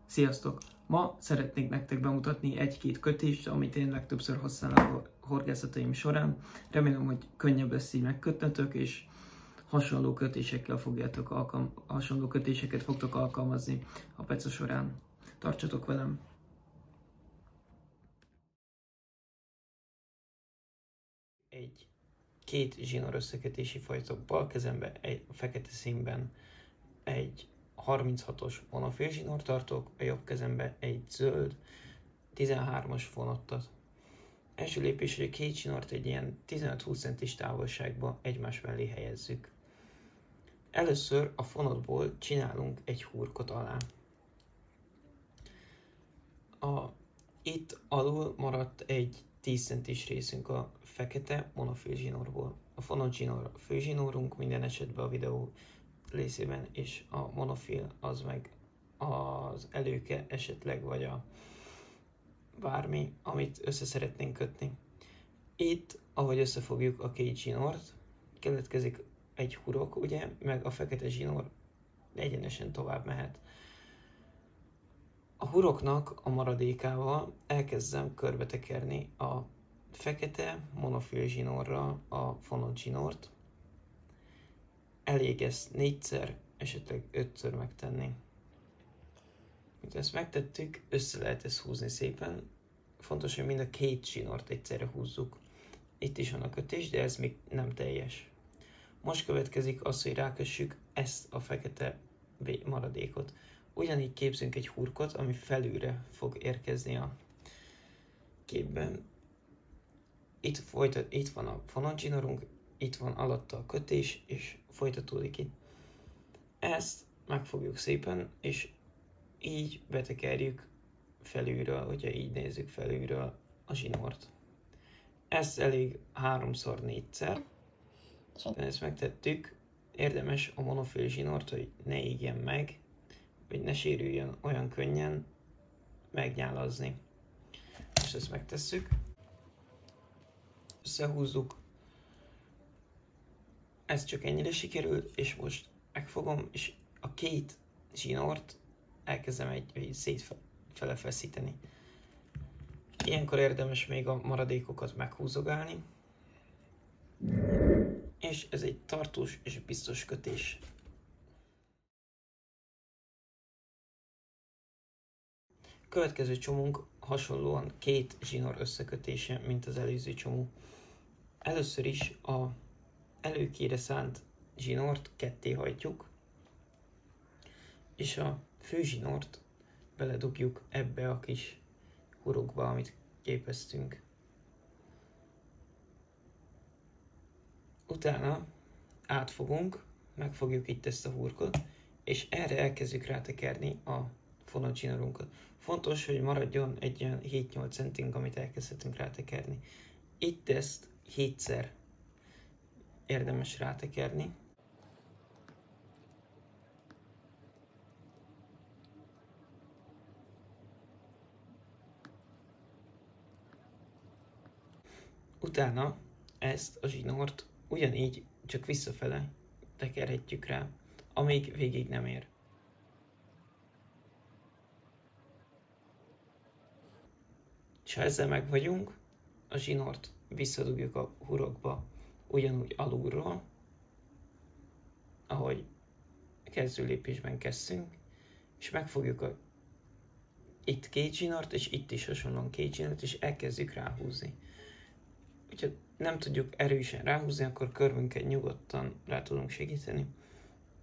Sziasztok! Ma szeretnék nektek bemutatni egy-két kötést, amit én legtöbbször használok a horgászataim során. Remélem, hogy könnyebb lesz így megkötnetek, és hasonló kötéseket fogtok alkalmazni a peca során. Tartsatok velem! Két zsinór összekötési fajta, bal kezemben egy fekete színben egy 36-os monofil zsinór tartok, a jobb kezembe egy zöld 13-as fonottat. Első lépés, hogy a két zsinort egy ilyen 15-20 centis távolságba egymás mellé helyezzük. Először a fonotból csinálunk egy hurkot alá. Itt alul maradt egy 10 centis részünk a fekete monofil zsinórból. A fonott zsinór a fő zsinórunk minden esetben a videó részében, és a monofil az meg az előke esetleg, vagy a bármi, amit össze szeretnénk kötni. Itt, ahogy összefogjuk a két zsinort, keletkezik egy hurok, ugye, meg a fekete zsinór egyenesen tovább mehet. A huroknak a maradékával elkezdem körbetekerni a fekete monofil zsinórral a fonott zsinórt. Elég ezt 4-szer, esetleg 5-ször megtenni. Mint ezt megtettük, össze lehet ezt húzni szépen. Fontos, hogy mind a két zsinort egyszerre húzzuk. Itt is van a kötés, de ez még nem teljes. Most következik az, hogy rákössük ezt a fekete maradékot. Ugyanígy képzünk egy hurkot, ami felülre fog érkezni a képben. Itt van a fonott zsinórunk, itt van alatta a kötés, és folytatódik itt. Ezt megfogjuk szépen, és így betekerjük felülről, hogyha így nézzük felülről a zsinort. Ez elég 3-4-szer. Ezt megtettük, érdemes a monofil zsinort, hogy ne égjen meg, vagy ne sérüljön olyan könnyen megnyálazni. És ezt megtesszük. Összehúzzuk. Ez csak ennyire sikerült, és most megfogom, és a két zsinort elkezdem szétfele feszíteni. Ilyenkor érdemes még a maradékokat meghúzogálni. És ez egy tartós és biztos kötés. Következő csomónk hasonlóan két zsinór összekötése, mint az előző csomó. Először is a előkére szánt zsinort ketté hajtjuk, és a fő zsinort beledugjuk ebbe a kis hurokba, amit képeztünk. Utána átfogunk, megfogjuk itt ezt a hurkot, és erre elkezdjük rátekerni a fonott zsinórunkat. Fontos, hogy maradjon egy olyan 7-8 centink, amit elkezdhetünk rátekerni. Itt ezt 7-szer érdemes rátekerni. Utána ezt a zsinort ugyanígy csak visszafele tekerhetjük rá, amíg végig nem ér. És ha ezzel meg vagyunk, a zsinort visszadugjuk a hurokba ugyanúgy alulról, ahogy kezdő lépésben kezdtünk, és megfogjuk itt két zsinort, és itt is hasonlóan két zsinort, és elkezdjük ráhúzni. Hogyha nem tudjuk erősen ráhúzni, akkor körmünkkel nyugodtan rá tudunk segíteni,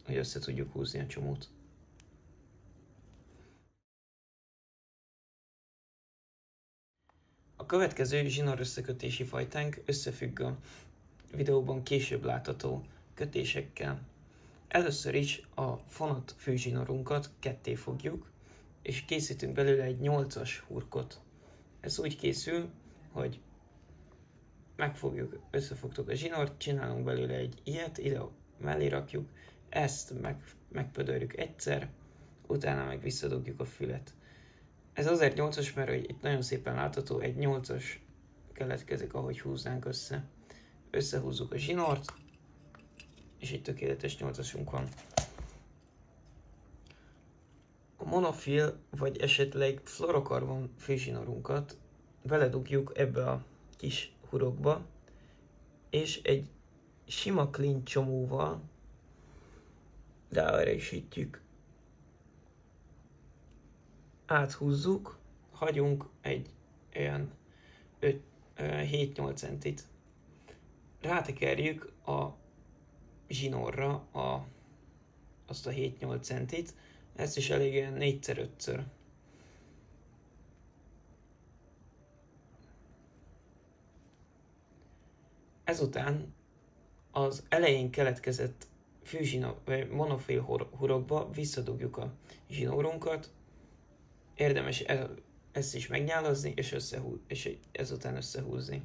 hogy össze tudjuk húzni a csomót. A következő zsinór összekötési fajtánk összefügg a videóban később látható kötésekkel. Először is a fonott főzsinórunkat ketté fogjuk, és készítünk belőle egy 8-as hurkot. Ez úgy készül, hogy összefogtuk a zsinort, csinálunk belőle egy ilyet, ide mellé rakjuk, ezt megpödörjük egyszer, utána meg visszadugjuk a fület. Ez azért 8-as, mert hogy itt nagyon szépen látható, egy 8-as keletkezik, ahogy húznánk össze. Összehúzzuk a zsinort, és egy tökéletes 8-asunk van. A monofil vagy esetleg fluorokarbon főzsinórunkat beledugjuk ebbe a kis hurokba, és egy sima clean csomóval ráerősítjük, áthúzzuk, hagyunk egy olyan 7-8 centit. Rátekerjük a zsinórra azt a 7-8 centit, ezt is elég olyan 4x5-ször. Ezután az elején keletkezett vagy monofil hurokba visszadugjuk a zsinórunkat. Érdemes ezt is megnyálazni, és ezután összehúzni.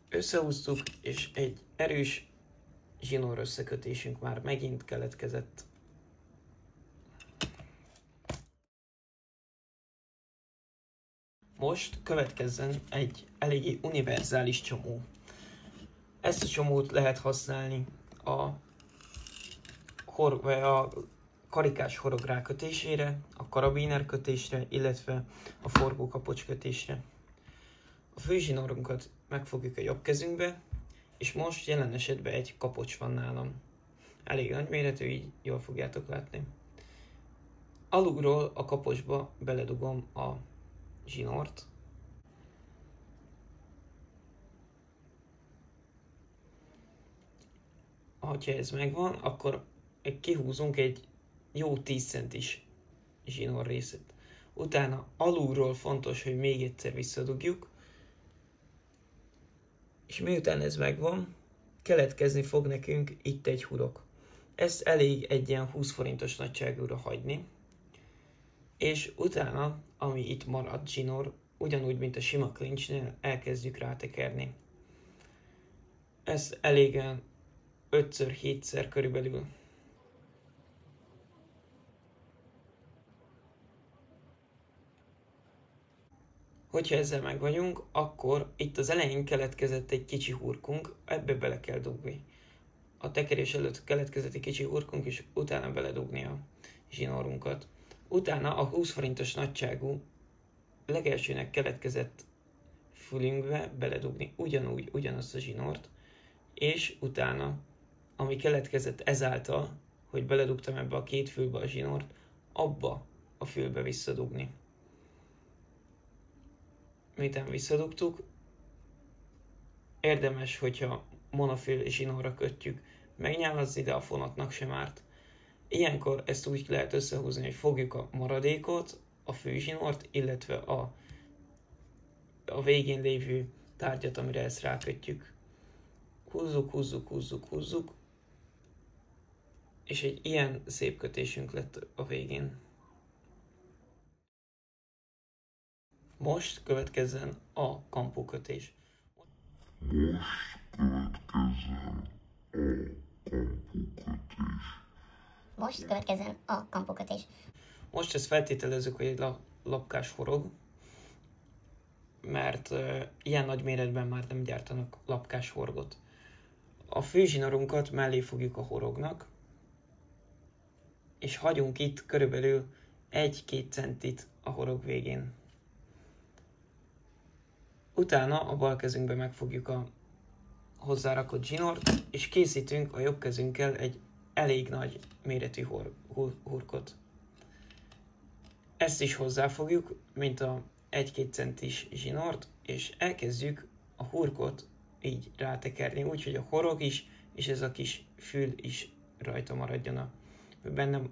Összehúztuk, és egy erős zsinór összekötésünk már megint keletkezett. Most következzen egy eléggé univerzális csomó. Ezt a csomót lehet használni a karikás horog rákötésére, a karabiner kötésre, illetve a forgókapocs kötésre. A főzsinórunkat megfogjuk a jobb kezünkbe, és most jelen esetben egy kapocs van nálam. Elég nagyméretű, így jól fogjátok látni. Alulról a kapocsba beledugom a zsinort. Ha ez megvan, akkor kihúzunk egy jó 10 centis zsinór részét. Utána alulról fontos, hogy még egyszer visszadugjuk, és miután ez megvan, keletkezni fog nekünk itt egy hurok. Ezt elég egy ilyen 20 forintos nagyságúra hagyni, és utána, ami itt maradt zsinór, ugyanúgy, mint a sima klincsnél, elkezdjük rátekerni. Ez elég 5x-7-szer körülbelül. Hogyha ezzel meg vagyunk, akkor itt az elején keletkezett egy kicsi hurkunk, ebbe bele kell dugni. A tekerés előtt keletkezett egy kicsi hurkunk, és utána beledugni a zsinórunkat. Utána a 20 forintos nagyságú legelsőnek keletkezett fülünkbe beledugni ugyanazt a zsinort, és utána, ami keletkezett ezáltal, hogy beledugtam ebbe a két fülbe a zsinort, abba a fülbe visszadugni. Miután visszadugtuk, érdemes, hogyha monofil zsinórra kötjük, megnyálazni, de a fonatnak sem árt. Ilyenkor ezt úgy lehet összehúzni, hogy fogjuk a maradékot, a főzsinort, illetve a végén lévő tárgyat, amire ezt rákötjük. Húzzuk, és egy ilyen szép kötésünk lett a végén. Most következzen a kampókötés. Most ezt feltételezzük, hogy egy lapkás horog, mert ilyen nagy méretben már nem gyártanak lapkás horgot. A főzsinórunkat mellé fogjuk a horognak, és hagyunk itt körülbelül 1-2 centit a horog végén. Utána a bal kezünkbe megfogjuk a hozzárakott zsinort, és készítünk a jobb kezünkkel egy elég nagy méretű hurkot. Ezt is hozzáfogjuk, mint a 1-2 centis zsinort, és elkezdjük a hurkot így rátekerni, úgyhogy a horog is, és ez a kis fül is rajta maradjon,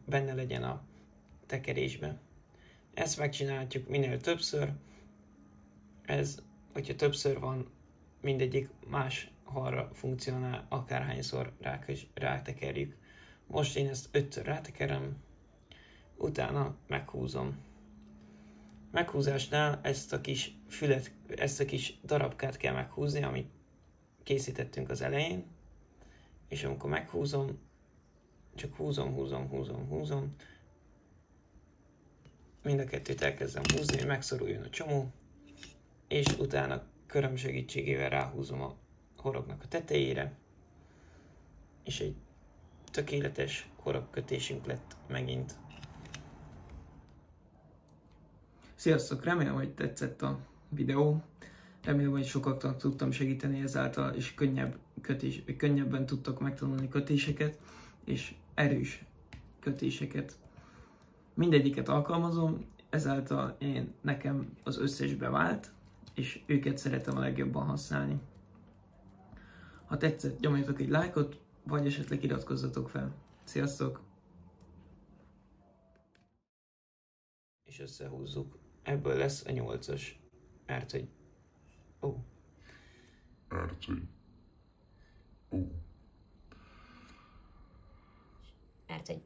benne legyen a tekerésbe. Ezt megcsináljuk minél többször, hogyha többször van, mindegyik más halra funkcionál, akárhányszor rátekerjük. Most én ezt 5-ször rátekerem, utána meghúzom. Meghúzásnál ezt a kis darabkát kell meghúzni, amit készítettünk az elején, és amikor meghúzom, csak húzom, mind a kettőt elkezdem húzni, hogy megszoruljon a csomó, és utána köröm segítségével ráhúzom a horognak a tetejére, és egy tökéletes horogkötésünk lett megint. Sziasztok, remélem, hogy tetszett a videó. Remélem, hogy sokaknak tudtam segíteni ezáltal, és könnyebben tudtak megtanulni kötéseket, és erős kötéseket. Mindegyiket alkalmazom, ezáltal nekem az összes bevált, és őket szeretem a legjobban használni. Ha tetszett, nyomjatok egy lájkot, vagy esetleg iratkozzatok fel. Sziasztok! És összehúzzuk. Ebből lesz a 8-as. Mert hogy... Ó. Mert hogy... Ó. Mert hogy